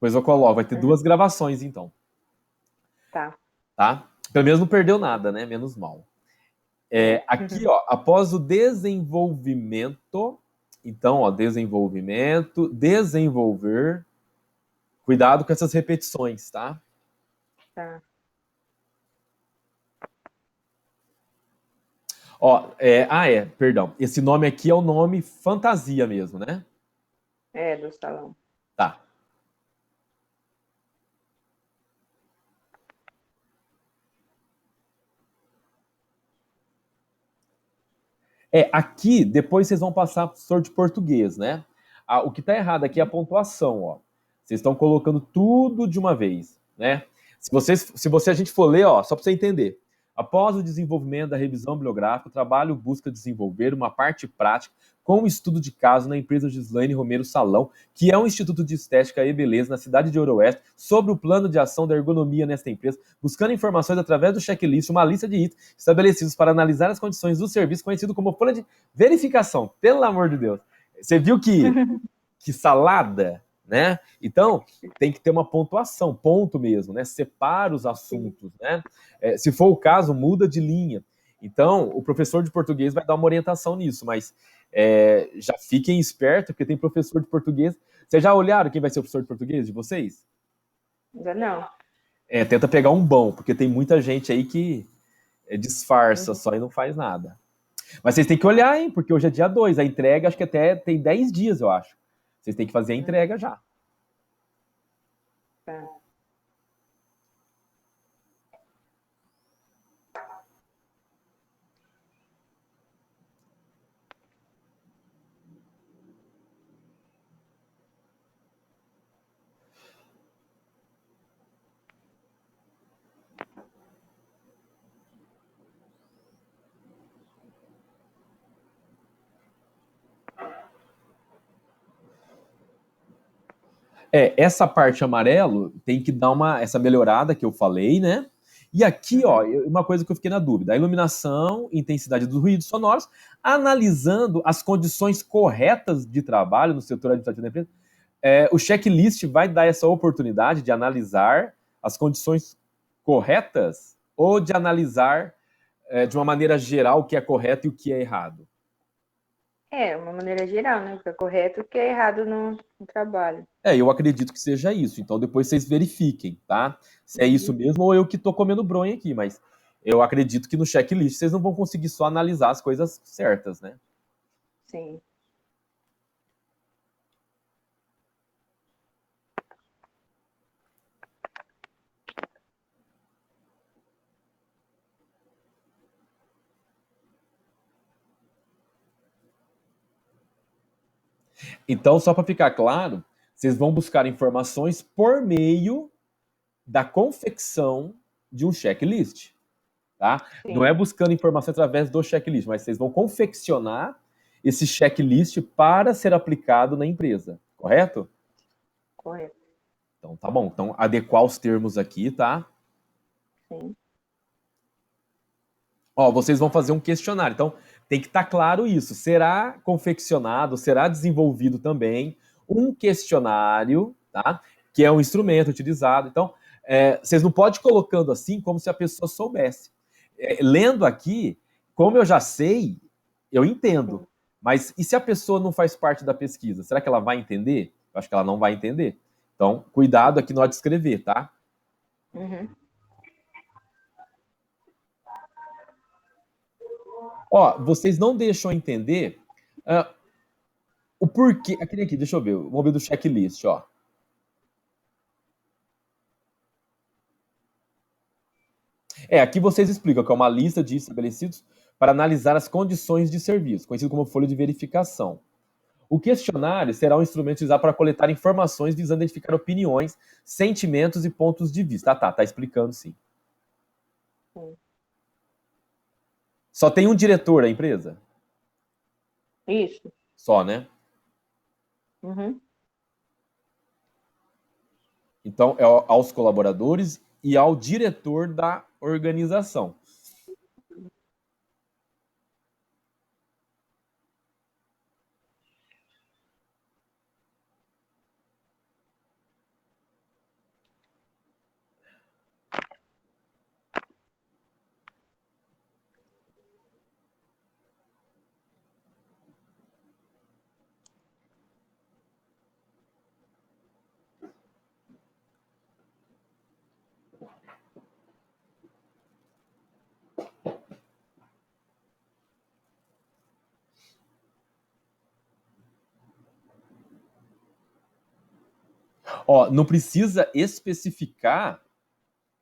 Depois eu coloco, vai ter Uhum. 2 gravações então, Tá. tá? Pelo menos não perdeu nada, né? Menos mal. É. Aqui, ó, após o desenvolvimento, então, ó, desenvolvimento, desenvolver, cuidado com essas repetições, tá? Tá. Ó, perdão. Esse nome aqui é o nome fantasia mesmo, né? É, do salão. Tá. Aqui, depois vocês vão passar pro professor de português, né? O que tá errado aqui é a pontuação, ó. Vocês estão colocando tudo de uma vez, né? Se a gente for ler, ó, só para você entender. Após o desenvolvimento da revisão bibliográfica, o trabalho busca desenvolver uma parte prática com um estudo de caso na empresa Gislaine Romero Salão, que é um instituto de estética e beleza na cidade de Ouro Oeste, sobre o plano de ação da ergonomia nesta empresa, buscando informações através do checklist, uma lista de itens estabelecidos para analisar as condições do serviço, conhecido como folha de verificação. Pelo amor de Deus. Você viu que salada, né? Então, tem que ter uma pontuação, ponto mesmo, né? Separa os Sim. assuntos, né? Se for o caso, muda de linha. Então, o professor de português vai dar uma orientação nisso, mas já fiquem espertos, porque tem professor de português. Vocês já olharam quem vai ser o professor de português de vocês? Ainda não. Tenta pegar um bom, porque tem muita gente aí que disfarça Uhum. só e não faz nada. Mas vocês têm que olhar, hein? Porque hoje é dia 2. A entrega acho que até tem 10 dias, eu acho. Vocês têm que fazer a entrega já. Tá. Essa parte amarelo tem que dar essa melhorada que eu falei, né? E aqui, ó, Uhum. uma coisa que eu fiquei na dúvida: a iluminação, intensidade dos ruídos sonoros, analisando as condições corretas de trabalho no setor administrativo da empresa. O checklist vai dar essa oportunidade de analisar as condições corretas ou de analisar de uma maneira geral o que é correto e o que é errado? É, uma maneira geral, né? O que é correto e o que é errado no trabalho. Eu acredito que seja isso. Então depois vocês verifiquem, tá? Se é isso Uhum. mesmo ou eu que tô comendo bronha aqui, mas eu acredito que no checklist vocês não vão conseguir só analisar as coisas certas, né? Sim. Então, só para ficar claro, vocês vão buscar informações por meio da confecção de um checklist, tá? Não é Sim. buscando informação através do checklist, mas vocês vão confeccionar esse checklist para ser aplicado na empresa, correto? Correto. Então, tá bom. Então, adequar os termos aqui, tá? Sim. Ó, vocês vão fazer um questionário. Então, tem que estar claro isso. Será confeccionado, será desenvolvido também um questionário, tá? Que é um instrumento utilizado. Então, vocês não podem ir colocando assim como se a pessoa soubesse. Lendo aqui, como eu já sei, eu entendo. Sim. Mas e se a pessoa não faz parte da pesquisa? Será que ela vai entender? Eu acho que ela não vai entender. Então, cuidado aqui na hora de escrever, tá? Uhum. Ó, vocês não deixam entender o porquê. Aquele aqui, deixa eu ver. Vamos ver do checklist, ó. Aqui vocês explicam que é uma lista de estabelecidos para analisar as condições de serviço, conhecido como folha de verificação. O questionário será um instrumento utilizado para coletar informações visando identificar opiniões, sentimentos e pontos de vista. Tá explicando sim. Sim. Só tem um diretor da empresa? Isso. Só, né? Uhum. Então, é aos colaboradores e ao diretor da organização. Ó, não precisa especificar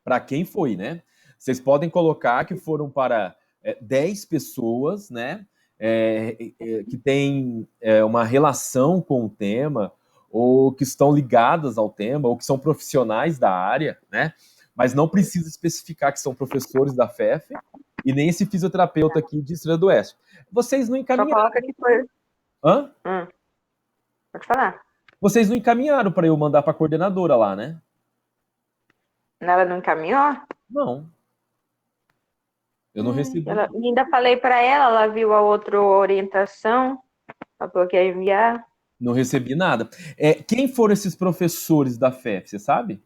para quem foi, né? Vocês podem colocar que foram para 10 pessoas, né? Que têm uma relação com o tema, ou que estão ligadas ao tema, ou que são profissionais da área, né? Mas não precisa especificar que são professores da FEF e nem esse fisioterapeuta aqui de Estrela do Oeste. Vocês não Só encaminharam. coloca que foi. Hã? Pode falar. Vocês não encaminharam para eu mandar para a coordenadora lá, né? Ela não encaminhou? Não. Eu não recebi. Ainda falei para ela, ela viu a outra orientação, ela falou que ia enviar. Não recebi nada. Quem foram esses professores da FEF, você sabe?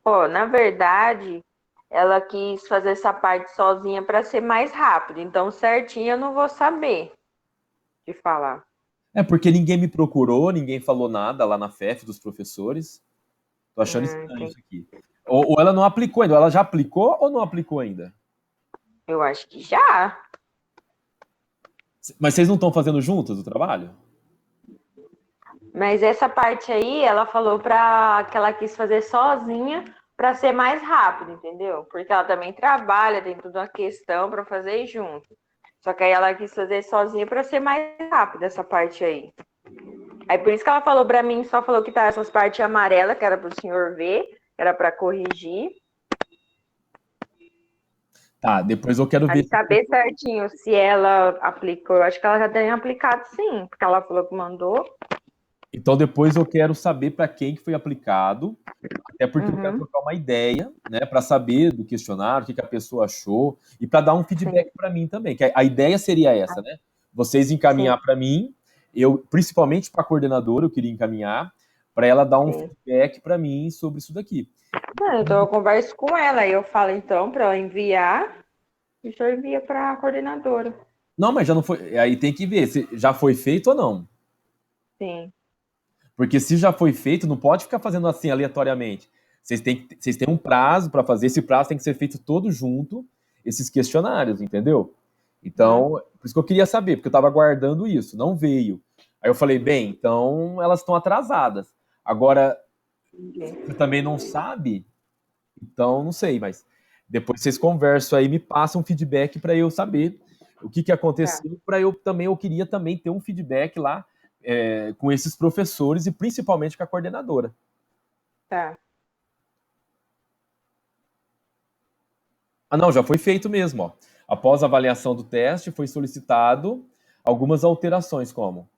Pô, na verdade, ela quis fazer essa parte sozinha para ser mais rápido. Então, certinho eu não vou saber de falar. Porque ninguém me procurou, ninguém falou nada lá na FEF dos professores. Tô achando estranho Entendi. isso aqui. Ou ela não aplicou ainda. Ela já aplicou ou não aplicou ainda? Eu acho que já. Mas vocês não estão fazendo juntas o trabalho? Mas essa parte aí, ela falou para que ela quis fazer sozinha para ser mais rápido, entendeu? Porque ela também trabalha, tem toda uma questão para fazer junto. Só que aí ela quis fazer sozinha para ser mais rápido essa parte aí. Aí por isso que ela falou para mim, só falou que tá essas partes amarelas, que era para o senhor ver, que era para corrigir. Tá, depois eu quero ver. Aí saber certinho se ela aplicou. Eu acho que ela já tem aplicado sim, porque ela falou que mandou. Então depois eu quero saber para quem que foi aplicado, até porque eu quero trocar uma ideia, né, para saber do questionário, o que que a pessoa achou e para dar um feedback para mim também. Que a ideia seria essa, né? Vocês encaminhar para mim, eu principalmente para a coordenadora eu queria encaminhar para ela dar um feedback para mim sobre isso daqui. Então eu converso com ela e eu falo então para ela enviar e o senhor envia para a coordenadora. Não, mas já não foi. Aí tem que ver se já foi feito ou não. Sim. Porque se já foi feito, não pode ficar fazendo assim aleatoriamente. Vocês têm um prazo para fazer, esse prazo tem que ser feito todo junto, esses questionários, entendeu? Então, por isso que eu queria saber, porque eu estava aguardando isso, não veio. Aí eu falei, bem, então elas estão atrasadas. Agora, você também não sabe, então não sei, mas depois vocês conversam aí, me passam um feedback para eu saber o que, que aconteceu, para eu queria também ter um feedback lá com esses professores e principalmente com a coordenadora. Tá. Ah, não, já foi feito mesmo, ó. Após a avaliação do teste, foi solicitado algumas alterações, como?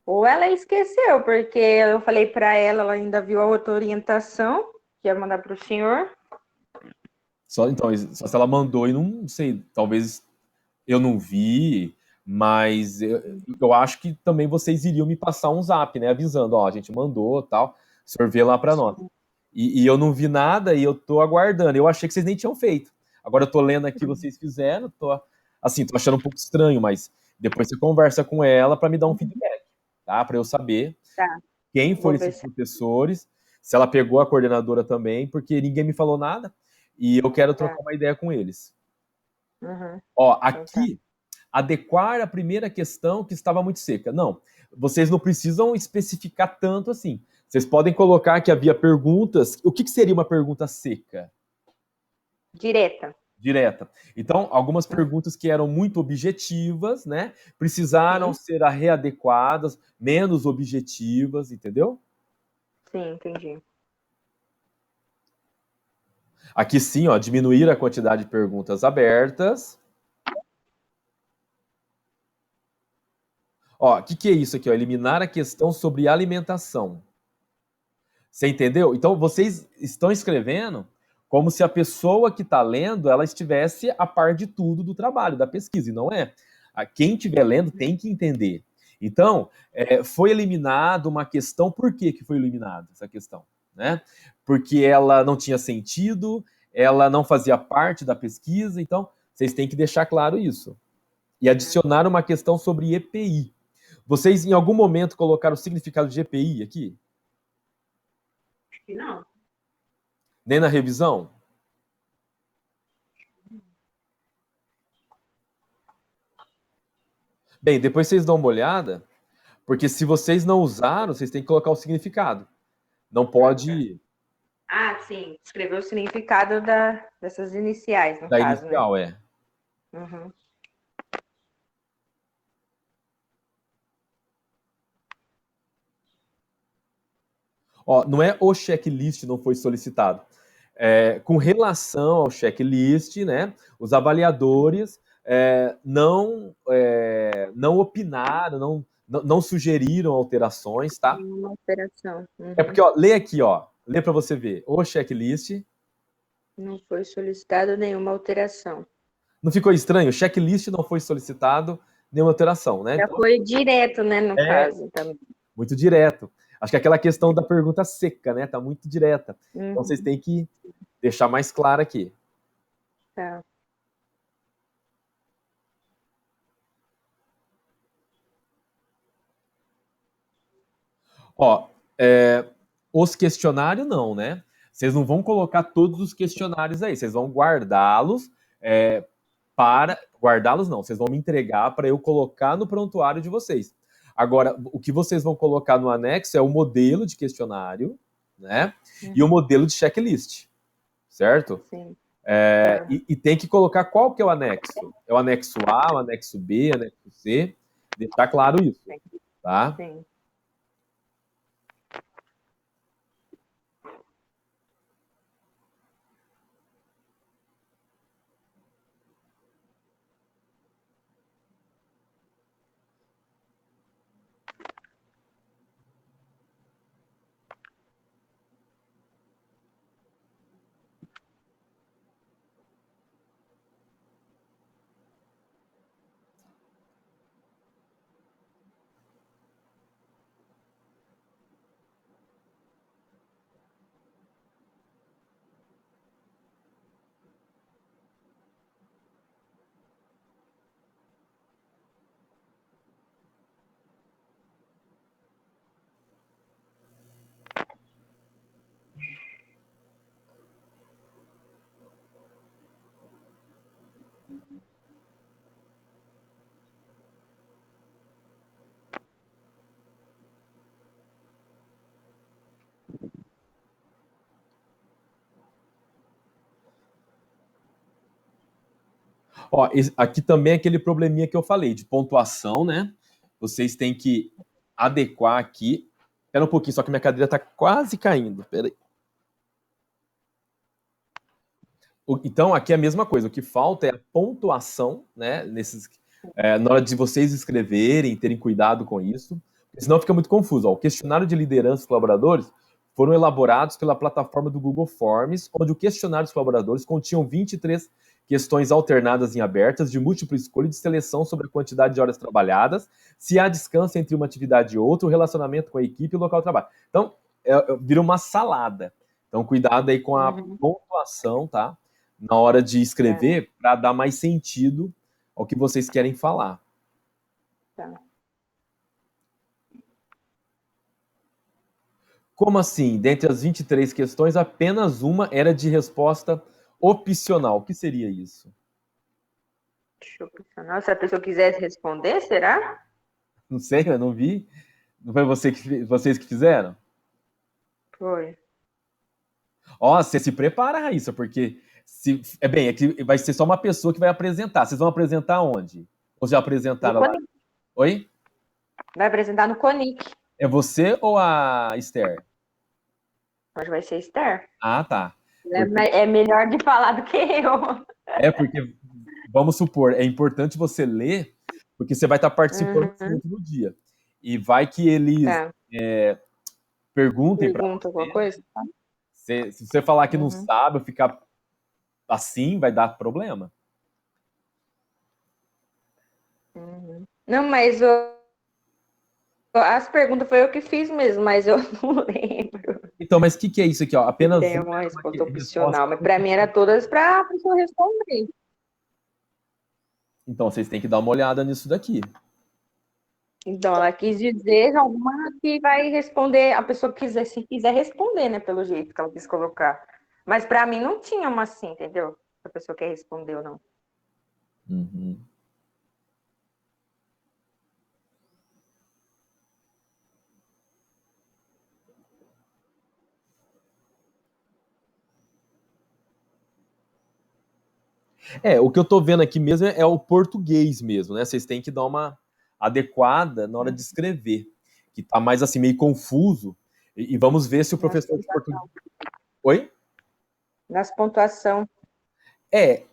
Ou ela esqueceu, porque eu falei para ela, ela ainda viu a outra orientação, que ia mandar para o senhor. Então, só se ela mandou e não sei, talvez eu não vi, mas eu acho que também vocês iriam me passar um zap, né, avisando, ó, a gente mandou, tal, o senhor vê lá para nós. E eu não vi nada e eu tô aguardando. Eu achei que vocês nem tinham feito. Agora eu tô lendo aqui, vocês fizeram, tô achando um pouco estranho, mas depois você conversa com ela para me dar um feedback, tá? Para eu saber quem foram esses professores, se ela pegou a coordenadora também, porque ninguém me falou nada e eu quero trocar uma ideia com eles. Ó, aqui, adequar a primeira questão que estava muito seca. Não, vocês não precisam especificar tanto assim. Vocês podem colocar que havia perguntas. O que seria uma pergunta seca? Direta. Então, algumas perguntas que eram muito objetivas, né? Precisaram ser readequadas, menos objetivas, entendeu? Sim, entendi. Aqui sim, ó, diminuir a quantidade de perguntas abertas. Ó, o que é isso aqui? Ó? Eliminar a questão sobre alimentação. Você entendeu? Então, vocês estão escrevendo como se a pessoa que está lendo, ela estivesse a par de tudo do trabalho, da pesquisa, e não é. Quem estiver lendo tem que entender. Então, foi eliminado uma questão, por que foi eliminada essa questão? Né? Porque ela não tinha sentido, ela não fazia parte da pesquisa, então vocês têm que deixar claro isso. E adicionar uma questão sobre EPI. Vocês, em algum momento, colocaram o significado de EPI aqui? Não. Nem na revisão? Bem, depois vocês dão uma olhada, porque se vocês não usaram, vocês têm que colocar o significado. Não pode Ah, sim. Escrever o significado dessas iniciais, no da caso, né? inicial, é. Uhum. Ó, não é o checklist não foi solicitado. Com relação ao checklist, né, os avaliadores não opinaram, não sugeriram alterações, tá? Uma alteração. É Uhum. porque, ó, lê para você ver. O checklist. Não foi solicitada nenhuma alteração. Não ficou estranho? O checklist não foi solicitado nenhuma alteração, né? Já Então, foi direto, né, no é caso, também. muito direto. Acho que aquela questão da pergunta seca, né? Tá muito direta. Então vocês Uhum. têm que deixar mais claro aqui. Tá. Ó, os questionários não, né? Vocês não vão colocar todos os questionários aí, vocês vão guardá-los para. Guardá-los não, vocês vão me entregar para eu colocar no prontuário de vocês. Agora, o que vocês vão colocar no anexo é o modelo de questionário, né? E o modelo de checklist, certo? Sim. E tem que colocar qual que é o anexo. É o anexo A, o anexo B, o anexo C. Deixar claro isso, tá? Sim. Ó, aqui também é aquele probleminha que eu falei, de pontuação, né? Vocês têm que adequar aqui. Espera um pouquinho, só que minha cadeira tá quase caindo. Peraí. Então, aqui é a mesma coisa. O que falta é a pontuação, né? Na hora de vocês escreverem, terem cuidado com isso. Senão fica muito confuso. Ó, o questionário de liderança dos colaboradores foram elaborados pela plataforma do Google Forms, onde o questionário dos colaboradores continham 23 questões alternadas em abertas, de múltipla escolha e de seleção sobre a quantidade de horas trabalhadas, se há descanso entre uma atividade e outra, o relacionamento com a equipe e o local de trabalho. Então, vira uma salada. Então, cuidado aí com a pontuação, tá? Na hora de escrever, para dar mais sentido ao que vocês querem falar. Tá. Como assim? Dentre as 23 questões, apenas uma era de resposta opcional. O que seria isso? Opcional. Se a pessoa quisesse responder, será? Não sei, eu não vi. Não foi vocês que fizeram? Foi. Ó, você se prepara, Raíssa, porque é que vai ser só uma pessoa que vai apresentar. Vocês vão apresentar onde? Ou já apresentaram lá? Oi? Vai apresentar no CONIC. É você ou a Esther? Hoje vai ser Esther. Ah, tá. É melhor de falar do que eu. Porque, vamos supor, é importante você ler, porque você vai estar participando junto no dia. E vai que eles perguntem para Pergunta alguma coisa? você. Se você falar que não sabe, ou ficar assim, vai dar problema. Não, mas as perguntas foi eu que fiz mesmo, mas eu não lembro. Então, mas o que é isso aqui? Ó? Apenas Tem uma resposta opcional, mas para mim era todas para a pessoa responder. Então, vocês têm que dar uma olhada nisso daqui. Então, ela quis dizer alguma que vai responder, a pessoa se quiser responder, né, pelo jeito que ela quis colocar. Mas para mim não tinha uma assim, entendeu? Se a pessoa quer responder ou não. Uhum. O que eu tô vendo aqui mesmo é o português mesmo, né? Vocês têm que dar uma adequada na hora de escrever, que tá mais assim, meio confuso. E vamos ver se o Nas professor de português. pontuação. Oi? Nas pontuação. É,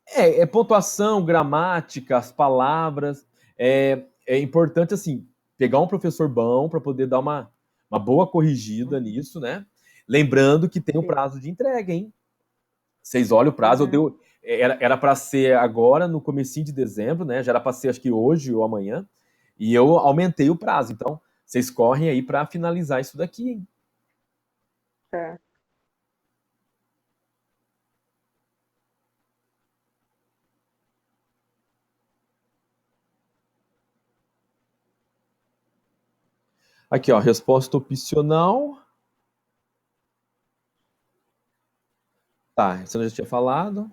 é pontuação, gramática, as palavras. É importante, assim, pegar um professor bom para poder dar uma boa corrigida nisso, né? Lembrando que tem o Sim. prazo de entrega, hein? Vocês olham o prazo, Uhum. era para ser agora, no comecinho de dezembro, né? Já era para ser, acho que hoje ou amanhã. E eu aumentei o prazo. Então, vocês correm aí para finalizar isso daqui, hein? Tá. Aqui, ó, resposta opcional. Tá, isso eu já tinha falado.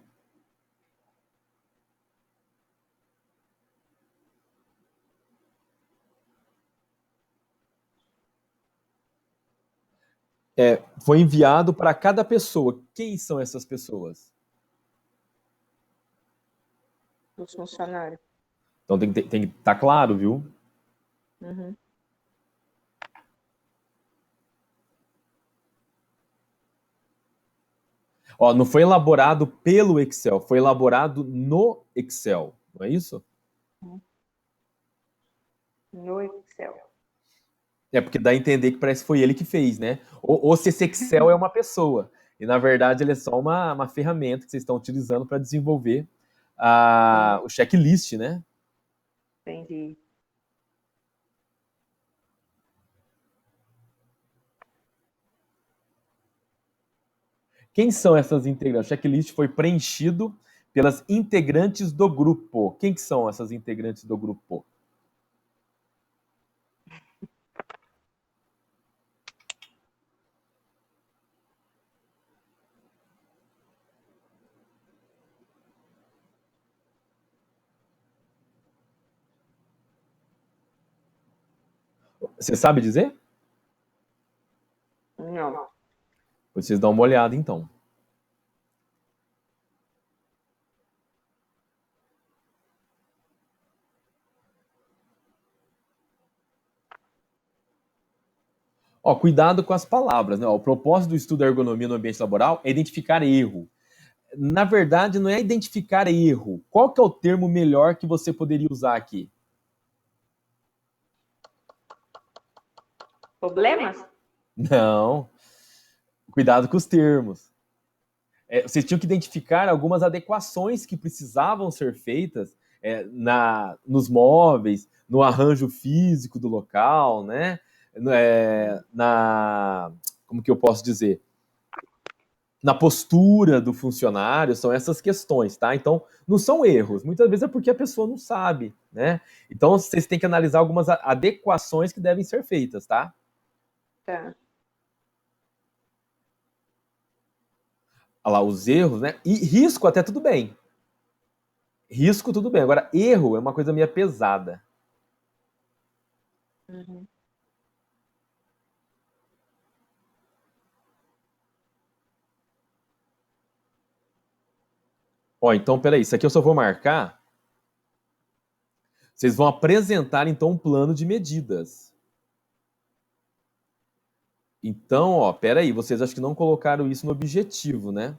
Foi enviado para cada pessoa. Quem são essas pessoas? Dos funcionários. Então tem que estar claro, viu? Uhum. Ó, não foi elaborado pelo Excel, foi elaborado no Excel, não é isso? No Excel. É porque dá a entender que parece que foi ele que fez, né? Ou se esse Excel é uma pessoa. E na verdade ele é só uma ferramenta que vocês estão utilizando para desenvolver o checklist, né? Entendi. Quem são essas integrantes? O checklist foi preenchido pelas integrantes do grupo. Quem que são essas integrantes do grupo? Você sabe dizer? Não. Vocês dão uma olhada então. Ó, cuidado com as palavras, né? Ó, o propósito do estudo da ergonomia no ambiente laboral é identificar erro. Na verdade, não é identificar erro. Qual que é o termo melhor que você poderia usar aqui? Problemas? Não. Cuidado com os termos. Vocês tinham que identificar algumas adequações que precisavam ser feitas nos móveis, no arranjo físico do local, né? Como que eu posso dizer? Na postura do funcionário, são essas questões, tá? Então, não são erros, muitas vezes é porque a pessoa não sabe, né? Então, vocês têm que analisar algumas adequações que devem ser feitas, tá? Tá. Olha lá, os erros, né? E risco até tudo bem. Risco tudo bem. Agora, erro é uma coisa meio pesada. Uhum. Ó, então, peraí, isso aqui eu só vou marcar. Vocês vão apresentar, então, um plano de medidas. Então, ó, peraí, vocês acho que não colocaram isso no objetivo, né?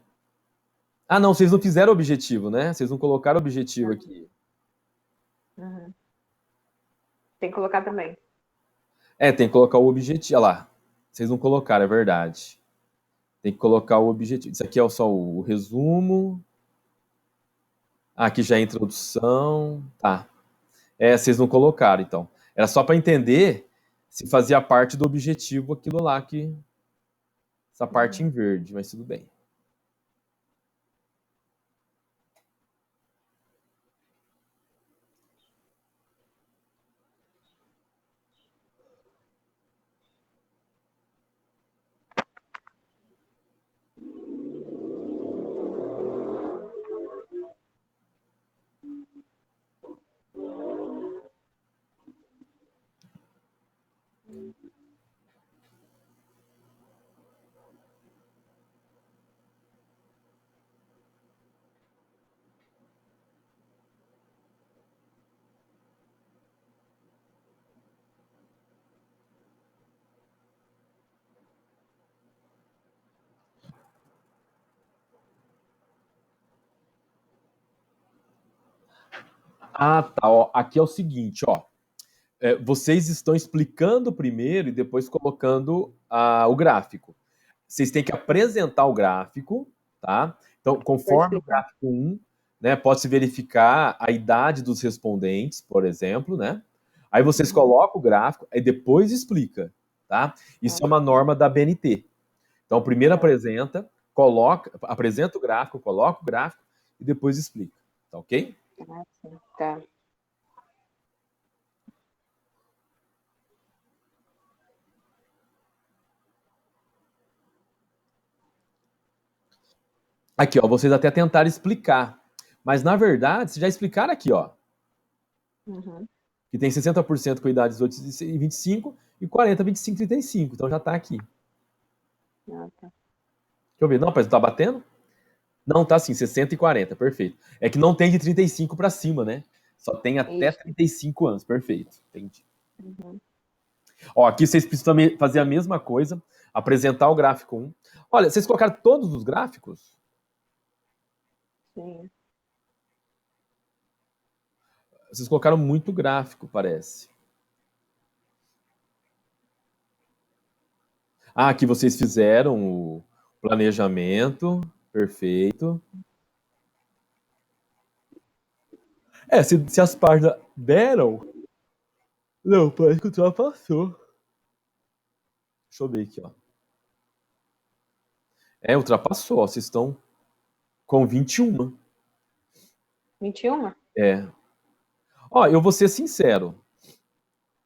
Ah, não, vocês não fizeram objetivo, né? Vocês não colocaram objetivo aqui. Uhum. Tem que colocar também. Tem que colocar o objetivo. Olha lá, vocês não colocaram, é verdade. Tem que colocar o objetivo. Isso aqui é só o resumo. Ah, aqui já é a introdução. Tá. Vocês não colocaram, então. Era só para entender se fazia parte do objetivo aquilo lá, essa parte em verde, mas tudo bem. Ah, tá. Ó, aqui é o seguinte, ó. Vocês estão explicando primeiro e depois colocando o gráfico. Vocês têm que apresentar o gráfico, tá? Então, Vou conforme o explicar. gráfico 1, né, pode-se verificar a idade dos respondentes, por exemplo, né? Aí vocês Uhum. colocam o gráfico e depois explica, tá? Isso é Ah, uma norma da BNT. Então, primeiro tá. apresenta o gráfico, coloca o gráfico e depois explica, tá ok? Ah, sim. Tá. Aqui, ó, vocês até tentaram explicar, mas na verdade, vocês já explicaram aqui, ó, Uhum. que tem 60% com idade 18 e 25 e 40, 25, 35. Então já tá aqui. Deixa Ah, tá. eu ver. Não, mas tá batendo? Não, tá sim, 60 e 40, perfeito. É que não tem de 35 para cima, né? Só tem até Isso. 35 anos, perfeito. Entendi. Uhum. Ó, aqui vocês precisam fazer a mesma coisa, apresentar o gráfico 1. Olha, vocês colocaram todos os gráficos? Sim. Vocês colocaram muito gráfico, parece. Ah, aqui vocês fizeram o planejamento, perfeito. Se as páginas deram. Não, parece que ultrapassou. Deixa eu ver aqui, ó. Ultrapassou, ó. Vocês estão com 21. 21? É. Ó, eu vou ser sincero.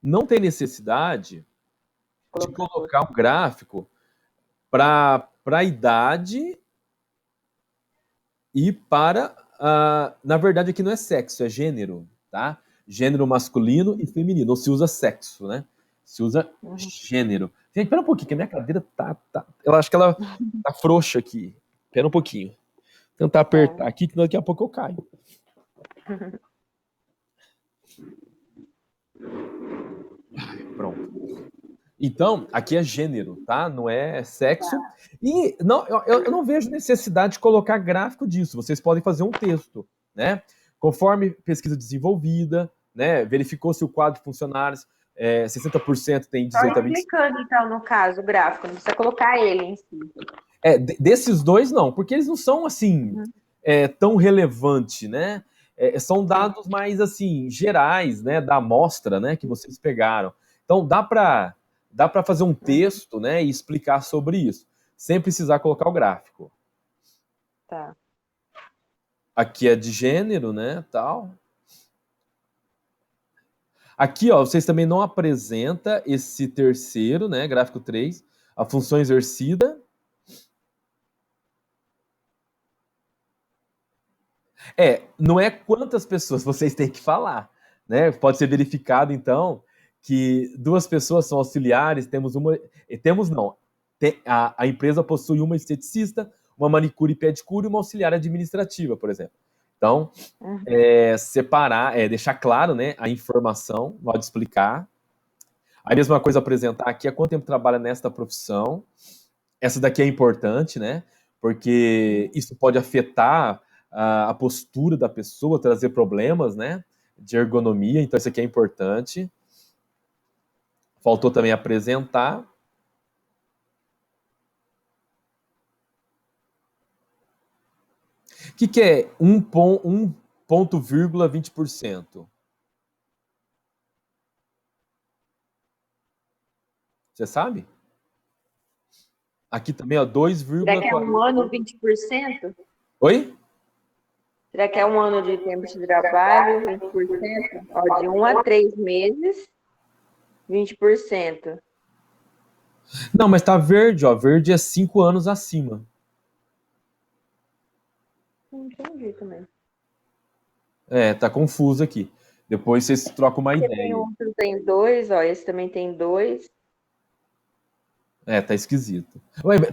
Não tem necessidade de Colocar tudo. colocar um gráfico para a idade e para. Na verdade, aqui não é sexo, é gênero, tá? Gênero masculino e feminino. Não se usa sexo, né? Se usa Uhum. gênero. Gente, pera um pouquinho, que a minha cadeira tá. Eu acho que ela tá frouxa aqui. Pera um pouquinho. Tentar Tá. apertar aqui, que daqui a pouco eu caio. Pronto. Então, aqui é gênero, tá? Não é sexo. E não, eu não vejo necessidade de colocar gráfico disso. Vocês podem fazer um texto, né? Conforme pesquisa desenvolvida, né? Verificou se o quadro de funcionários 60% tem Só 18 a 25. explicando, então, no caso, o gráfico, não precisa colocar ele em si. Desses dois, não, porque eles não são assim Uhum. tão relevantes, né? São Sim. dados mais assim gerais, né? Da amostra, né? Que vocês pegaram. Então dá para fazer um Uhum. texto, né? E explicar sobre isso, sem precisar colocar o gráfico. Tá. Aqui é de gênero, né? Tal. Aqui, ó, vocês também não apresenta esse terceiro, né? Gráfico 3, a função exercida. Não é quantas pessoas vocês têm que falar, né? Pode ser verificado, então, que duas pessoas são auxiliares, temos não, a empresa possui uma esteticista, uma manicure e pedicure e uma auxiliar administrativa, por exemplo. Então, Uhum. separar, deixar claro, né, a informação, pode explicar. A mesma coisa apresentar aqui há quanto tempo trabalha nesta profissão. Essa daqui é importante, né? Porque isso pode afetar a postura da pessoa, trazer problemas, né? De ergonomia, então isso aqui é importante. Faltou também apresentar. O que é 1,20%? Você sabe? Aqui também, ó, Será que é 2,40. um ano 20%? Oi? Será que é um ano de tempo de trabalho, 20%? Ó, de 1 a 3 meses, 20%. Não, mas tá verde, ó. Verde é 5 anos acima. Não entendi também. Tá confuso aqui. Depois vocês trocam uma Porque tem ideia. outro, tem 2, ó, esse também tem 2. Tá esquisito.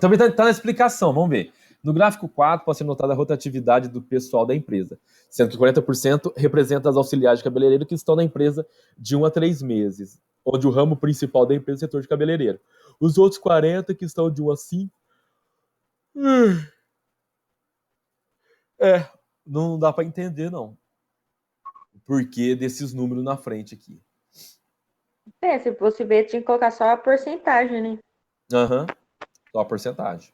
Também tá na explicação, vamos ver. No gráfico 4, pode ser notada a rotatividade do pessoal da empresa, sendo que 40% representa as auxiliares de cabeleireiro que estão na empresa de 1 a 3 meses, onde o ramo principal da empresa é o setor de cabeleireiro. Os outros 40 que estão de 1 a 5. Não dá para entender, não. porquê desses números na frente aqui. Se fosse ver, tinha que colocar só a porcentagem, né? Aham, só a porcentagem.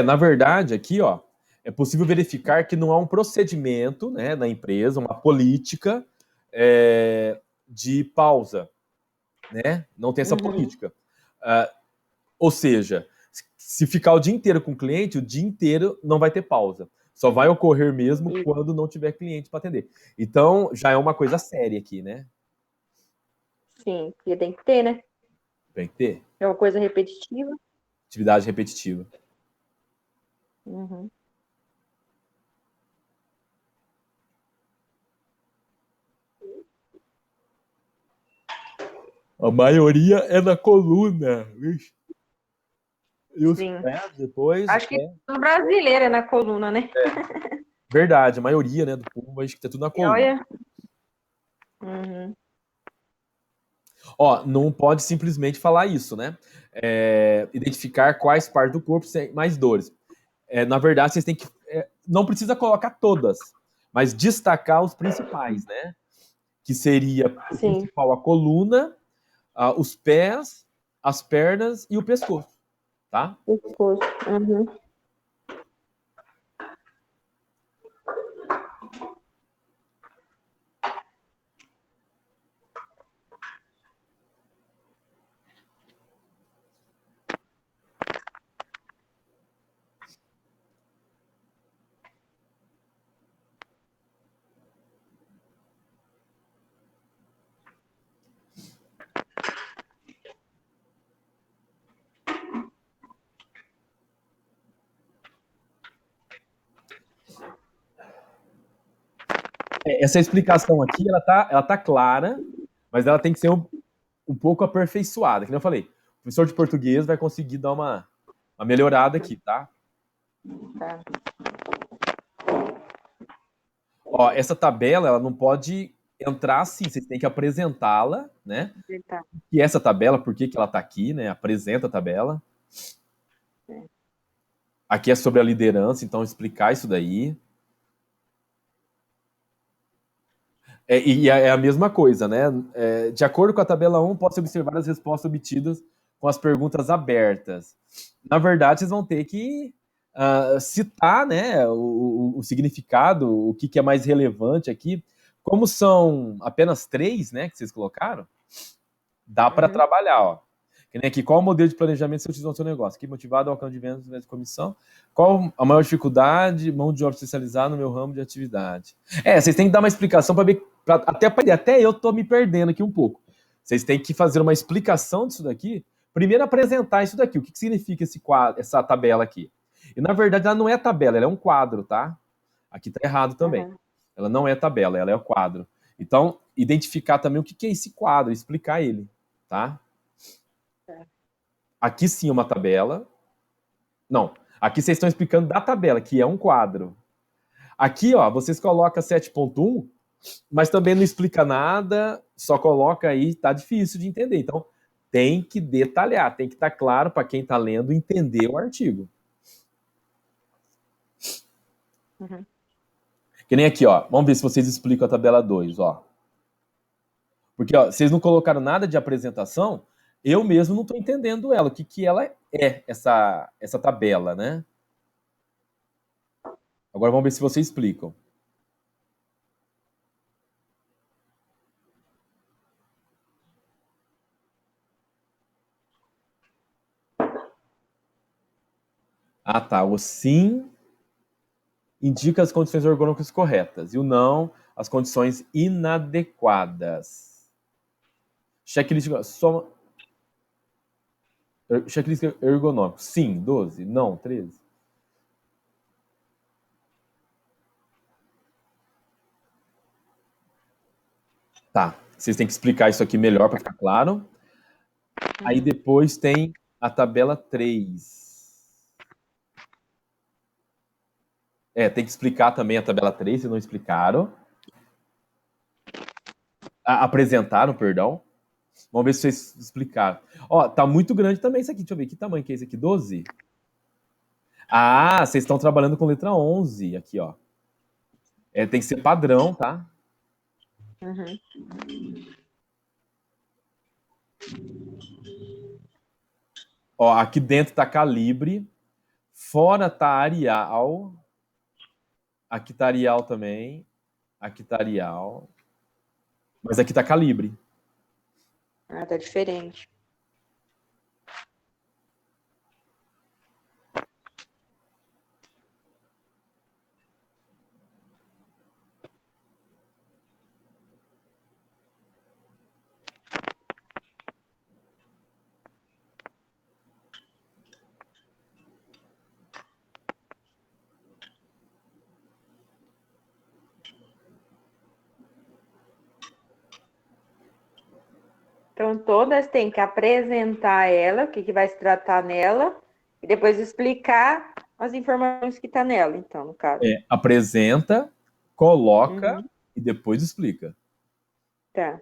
Na verdade, aqui, ó, é possível verificar que não há um procedimento, né, na empresa, uma política de pausa, né? Não tem essa política. Ou seja, se ficar o dia inteiro com o cliente, o dia inteiro não vai ter pausa. Só vai ocorrer mesmo quando não tiver cliente para atender. Então, já é uma coisa séria aqui, né? Sim, porque tem que ter, né? Tem que ter. É uma coisa repetitiva. Atividade repetitiva. Uhum. A maioria é na coluna. E os Sim. pés depois. Acho que no brasileiro é na coluna, né? Verdade, a maioria, né, do povo, acho que tá tudo na coluna. Olha. Uhum. Ó, não pode simplesmente falar isso, né? Identificar quais partes do corpo têm mais dores. Na verdade, vocês têm que. Não precisa colocar todas, mas destacar os principais, né? Que seria o principal, a coluna, os pés, as pernas e o pescoço, tá? Pescoço. Uhum. Essa explicação aqui, ela tá clara, mas ela tem que ser um pouco aperfeiçoada. Que nem eu falei, o professor de português vai conseguir dar uma melhorada aqui, tá? Tá. Ó, essa tabela, ela não pode entrar assim, vocês têm que apresentá-la, né? Tá. E essa tabela, por que ela tá aqui, né? Apresenta a tabela. Aqui é sobre a liderança, então explicar isso daí. É a mesma coisa, né? De acordo com a tabela 1, pode-se observar as respostas obtidas com as perguntas abertas. Na verdade, vocês vão ter que citar, né, o significado, o que é mais relevante aqui. Como são apenas 3, né, que vocês colocaram, dá para trabalhar, ó. Que nem aqui, qual o modelo de planejamento você utiliza no seu negócio? Que motivado ao alcance de vendas de comissão? Qual a maior dificuldade? Mão de obra especializada no meu ramo de atividade. Vocês têm que dar uma explicação para ver, até eu tô me perdendo aqui um pouco. Vocês têm que fazer uma explicação disso daqui. Primeiro apresentar isso daqui, o que significa esse quadro, essa tabela aqui. E na verdade ela não é tabela, ela é um quadro, tá? Aqui tá errado também. Ela não é tabela, ela é o quadro. Então, identificar também o que é esse quadro, explicar ele, tá? Aqui sim é uma tabela. Não, aqui vocês estão explicando da tabela, que é um quadro. Aqui, ó, vocês colocam 7.1, mas também não explica nada, só coloca aí, tá difícil de entender. Então, tem que detalhar, tem que estar claro para quem está lendo entender o artigo. Que nem aqui, ó. Vamos ver se vocês explicam a tabela 2, ó. Porque, ó, vocês não colocaram nada de apresentação, eu mesmo não estou entendendo ela, o que ela é, essa tabela, né? Agora vamos ver se vocês explicam. Ah, tá. O sim indica as condições ergonômicas corretas e o não, as condições inadequadas. Checklist checklist ergonômico. Sim, 12. Não, 13. Tá. Vocês têm que explicar isso aqui melhor para ficar claro. Aí depois tem a tabela 3. Tem que explicar também a tabela 3, se não explicaram. Apresentaram, perdão. Vamos ver se vocês explicaram. Ó, tá muito grande também isso aqui. Deixa eu ver, que tamanho que é esse aqui? 12? Ah, vocês estão trabalhando com letra 11 aqui, ó. Tem que ser padrão, tá? Uhum. Ó, aqui dentro tá calibre. Fora tá Arial. Aqui tá Arial também. Aqui tá Arial. Mas aqui tá calibre. Ah, tá diferente. Então, todas têm que apresentar ela, o que vai se tratar nela, e depois explicar as informações que tá nela, então, no caso. Apresenta, coloca Uhum. e depois explica. Tá.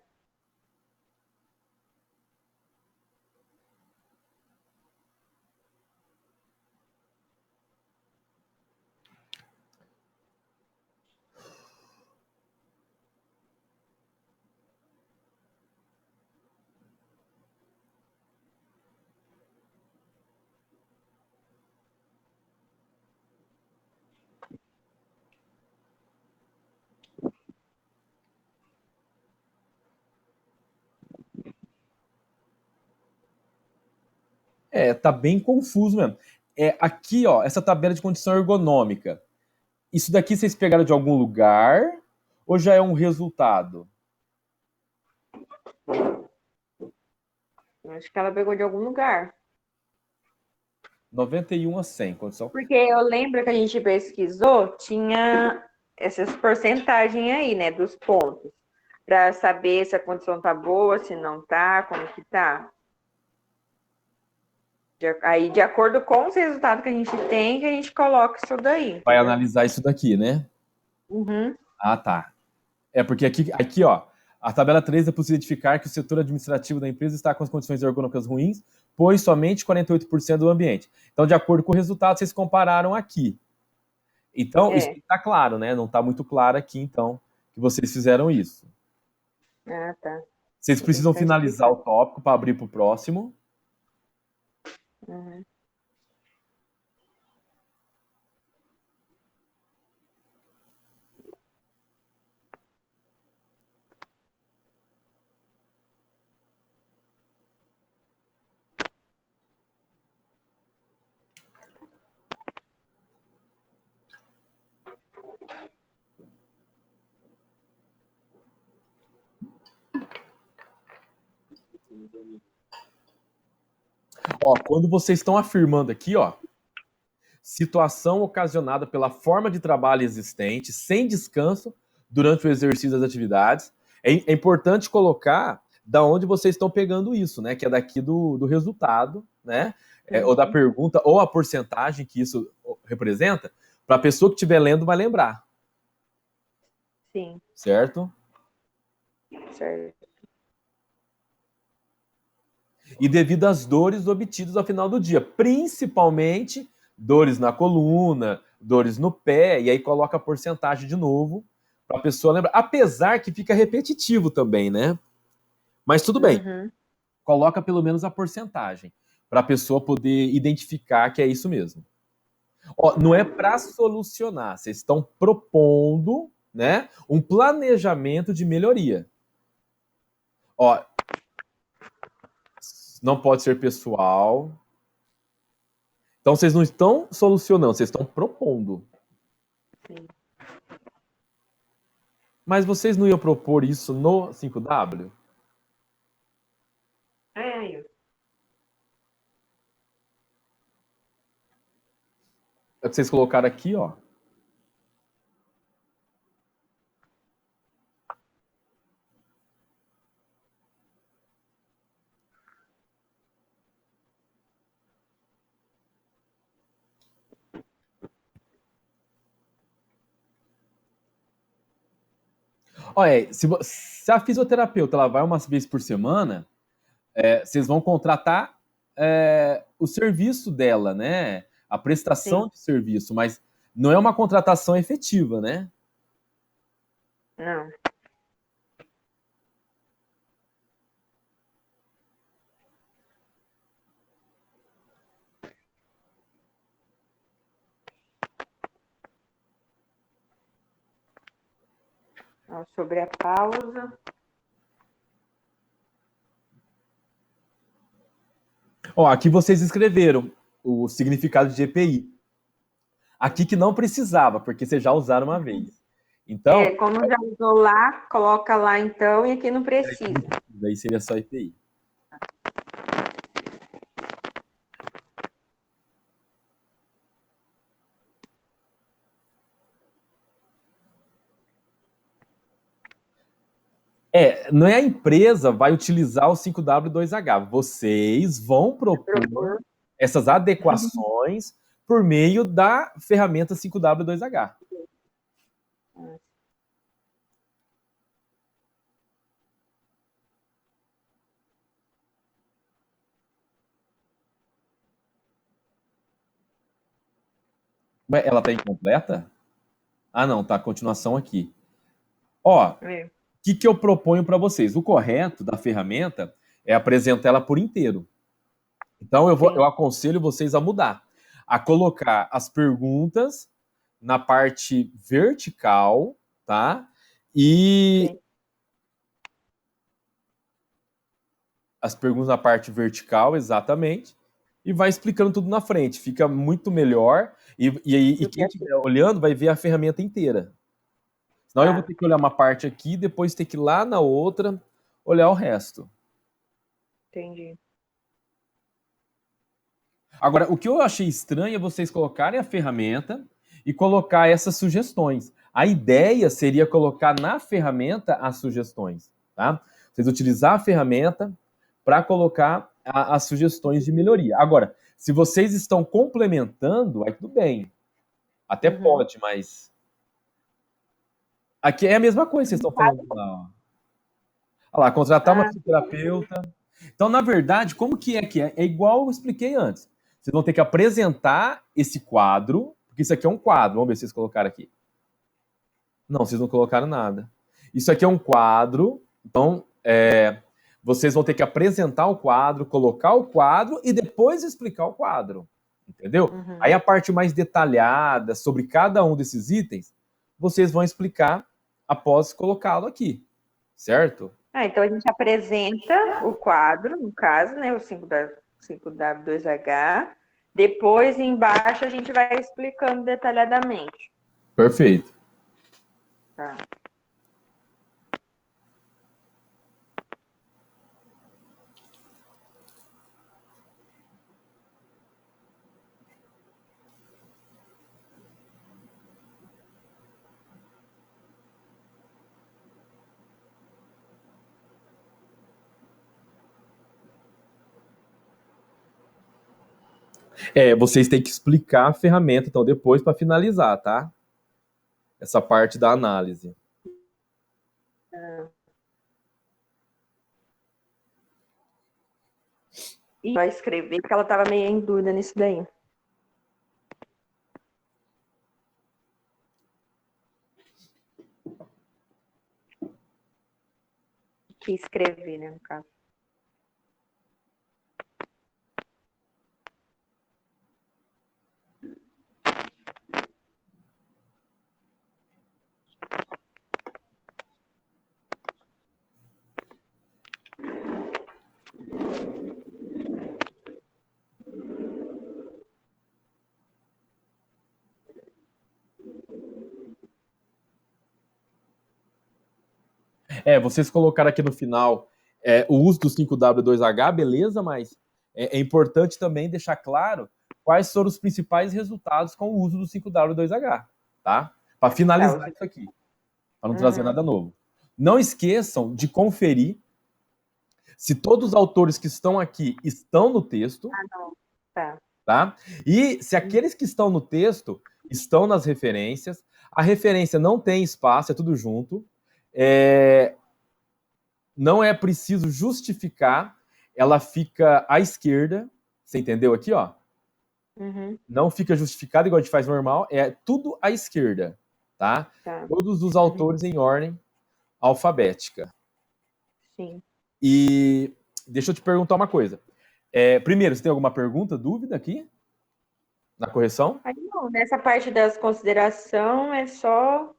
Tá bem confuso mesmo. Aqui, ó, essa tabela de condição ergonômica. Isso daqui vocês pegaram de algum lugar ou já é um resultado? Acho que ela pegou de algum lugar. 91 a 100, condição. Porque eu lembro que a gente pesquisou, tinha essas porcentagens aí, né, dos pontos, para saber se a condição tá boa, se não tá, como que tá. Aí, de acordo com os resultados que a gente tem, que a gente coloca isso daí. Vai Entendeu? analisar isso daqui, né? Uhum. Ah, tá. Porque aqui, ó, a tabela 3 é possível identificar que o setor administrativo da empresa está com as condições ergonômicas ruins, pois somente 48% do ambiente. Então, de acordo com o resultado, vocês compararam aqui. Então, isso está claro, né? Não está muito claro aqui, então, que vocês fizeram isso. Ah, tá. Vocês precisam Tá finalizar o explicado. tópico para abrir para o próximo. Uhum. Ó, quando vocês estão afirmando aqui, ó, situação ocasionada pela forma de trabalho existente, sem descanso durante o exercício das atividades, é importante colocar da onde vocês estão pegando isso, né? Que é daqui do resultado, né? Ou da Uhum. pergunta, ou a porcentagem que isso representa, para a pessoa que estiver lendo vai lembrar. Sim. Certo? Certo. E devido às dores obtidas ao final do dia, principalmente dores na coluna, dores no pé, e aí coloca a porcentagem de novo para a pessoa lembrar. Apesar que fica repetitivo também, né? Mas tudo bem, Uhum. coloca pelo menos a porcentagem para a pessoa poder identificar que é isso mesmo. Ó, não é para solucionar, vocês estão propondo, né, um planejamento de melhoria. Ó, não pode ser pessoal. Então vocês não estão solucionando, vocês estão propondo. Sim. Mas vocês não iam propor isso no 5W? Aí. É que vocês colocaram aqui, ó. Olha, se a fisioterapeuta ela vai uma vez por semana, vocês vão contratar o serviço dela, né? A prestação Sim, de serviço, mas não é uma contratação efetiva, né? não. Ó, sobre a pausa. Ó, aqui vocês escreveram o significado de EPI. Aqui que não precisava, porque vocês já usaram uma vez. Então, Como já usou lá, coloca lá então, e aqui não precisa. daí seria só EPI. Não é a empresa vai utilizar o 5W2H. Vocês vão propor essas adequações por meio da ferramenta 5W2H. Ela está incompleta? Ah, não, tá a continuação aqui. Ó, o que eu proponho para vocês? O correto da ferramenta é apresentar ela por inteiro. Então eu aconselho vocês a mudar, a colocar as perguntas na parte vertical, tá? E Sim. as perguntas na parte vertical, exatamente, e vai explicando tudo na frente. Fica muito melhor e quem estiver olhando vai ver a ferramenta inteira. Senão eu vou ter que olhar uma parte aqui, depois ter que ir lá na outra olhar o resto. Entendi. Agora, o que eu achei estranho é vocês colocarem a ferramenta e colocar essas sugestões. A ideia seria colocar na ferramenta as sugestões, tá? Vocês utilizar a ferramenta para colocar as sugestões de melhoria. Agora, se vocês estão complementando, aí tudo bem. Até pode, mas aqui é a mesma coisa que vocês estão falando lá. Olha lá, contratar uma fisioterapeuta. Então, na verdade, como que é que é? É igual eu expliquei antes. Vocês vão ter que apresentar esse quadro, porque isso aqui é um quadro. Vamos ver se vocês colocaram aqui. Não, vocês não colocaram nada. Isso aqui é um quadro, então vocês vão ter que apresentar o quadro, colocar o quadro e depois explicar o quadro. Entendeu? Aí a parte mais detalhada sobre cada um desses itens, vocês vão explicar após colocá-lo aqui. Certo? Então a gente apresenta o quadro, no caso, né? O 5W2H. Depois, embaixo, a gente vai explicando detalhadamente. Perfeito. Tá. Vocês têm que explicar a ferramenta, então, depois para finalizar, tá? Essa parte da análise. E vai escrever, porque ela estava meio em dúvida nisso daí. Que escrever, né, no caso. Vocês colocaram aqui no final o uso do 5W2H, beleza, mas é importante também deixar claro quais foram os principais resultados com o uso do 5W2H, tá? Para finalizar isso aqui, para não trazer nada novo. Não esqueçam de conferir se todos os autores que estão aqui estão no texto. Não. Tá? E se aqueles que estão no texto estão nas referências, a referência não tem espaço, é tudo junto. Não é preciso justificar, ela fica à esquerda, você entendeu aqui, ó? Uhum. Não fica justificado igual a gente faz normal, é tudo à esquerda, tá? Tá. Todos os Uhum. autores em ordem alfabética. Sim. E deixa eu te perguntar uma coisa. Primeiro, você tem alguma pergunta, dúvida aqui na correção? Aí, não, nessa parte das considerações é só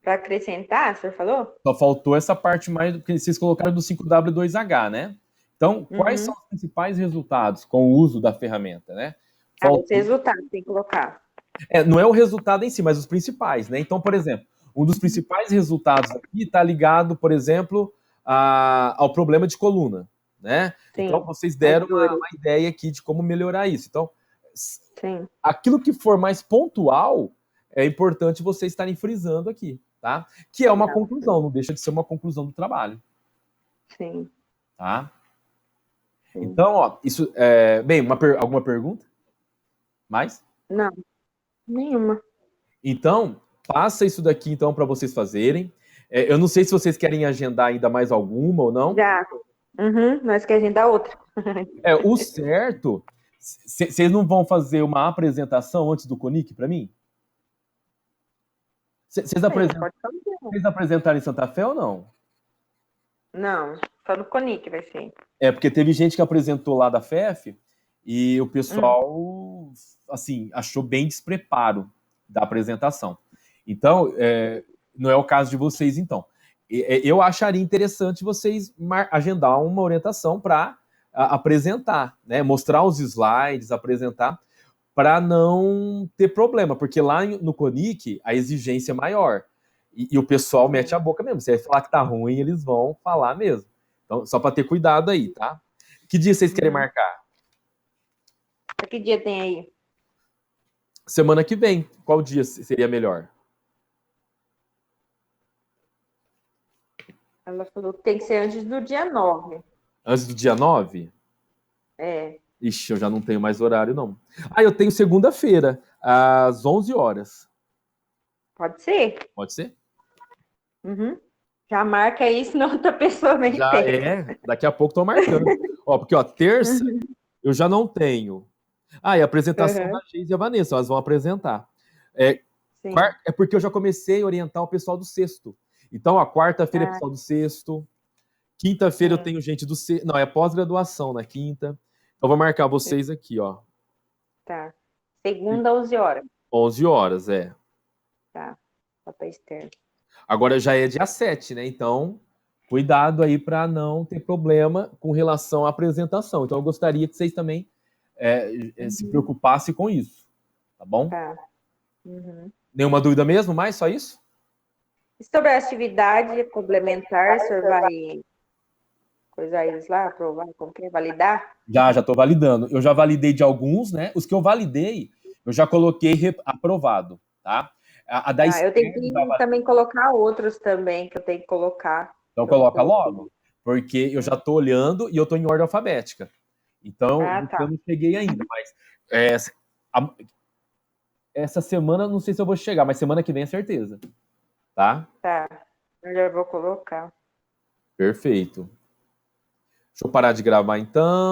para acrescentar, o senhor falou? Só faltou essa parte mais que vocês colocaram do 5W2H, né? Então, quais são Uhum. os principais resultados com o uso da ferramenta, né? Ah, os Faltou. resultados tem que colocar. Não é o resultado em si, mas os principais, né? Então, por exemplo, um dos principais resultados aqui está ligado, por exemplo, ao problema de coluna, né? Então, Sim. vocês As deram dores. uma ideia aqui de como melhorar isso. Então, Sim. aquilo que for mais pontual, é importante vocês estarem frisando aqui, tá? Que é uma Tá. conclusão, não deixa de ser uma conclusão do trabalho, Sim. tá? Sim. Então, ó, isso bem, alguma pergunta? Mais? Não, nenhuma. Então, passa isso daqui então para vocês fazerem. Eu não sei se vocês querem agendar ainda mais alguma ou não. Já. Uhum. Nós queremos agendar outra. O certo, vocês não vão fazer uma apresentação antes do Conic para mim? Vocês Sim, pode fazer. apresentaram em Santa Fé ou não? Não, só no Conic vai ser. Porque teve gente que apresentou lá da FEF e o Hum. pessoal, assim, achou bem despreparo da apresentação. Então, não é o caso de vocês, então. Eu acharia interessante vocês agendar uma orientação para apresentar, né? Mostrar os slides, apresentar, para não ter problema, porque lá no Conic a exigência é maior. E o pessoal mete a boca mesmo. Se vai falar que tá ruim, eles vão falar mesmo. Então, só para ter cuidado aí, tá? Que dia vocês querem Uhum. marcar? Pra que dia tem aí? Semana que vem. Qual dia seria melhor? Ela falou que tem que ser antes do dia 9. Antes do dia 9? É, Ixi, eu já não tenho mais horário, não. Eu tenho segunda-feira, às 11 horas. pode ser. Pode ser? Uhum. Já marca aí, senão outra pessoa nem Já pega. daqui a pouco tô marcando. Porque, terça Uhum. eu já não tenho. E a apresentação da Uhum. Geise e a Vanessa, elas vão apresentar. É, Sim. é porque eu já comecei a orientar o pessoal do sexto. Então, a quarta-feira é Ah, pessoal do sexto, quinta-feira eu sim. tenho gente do sexto. Não, é pós-graduação na quinta. Então, vou marcar vocês aqui, ó. Tá. Segunda, 11 horas. 11 horas, Tá. Papel externo. Agora já é dia 7, né? Então, cuidado aí para não ter problema com relação à apresentação. Então, eu gostaria que vocês também se Uhum. preocupassem com isso, tá bom? Tá. Uhum. Nenhuma dúvida mesmo? Mais só isso? E sobre a atividade complementar, o senhor vai coisar eles lá, aprovar, como que é? Validar? Já estou validando. Eu já validei de alguns, né? Os que eu validei, eu já coloquei aprovado, tá? A da Ah, eu tenho esquerda, que também colocar outros também, que eu tenho que colocar. então Eu não coloca coloquei. logo, porque eu já estou olhando e eu estou em ordem alfabética. Então, Ah, eu tá. não cheguei ainda, mas a- essa semana não sei se eu vou chegar, mas semana que vem é certeza, tá? Tá. Eu já vou colocar. Perfeito. Deixa eu parar de gravar então.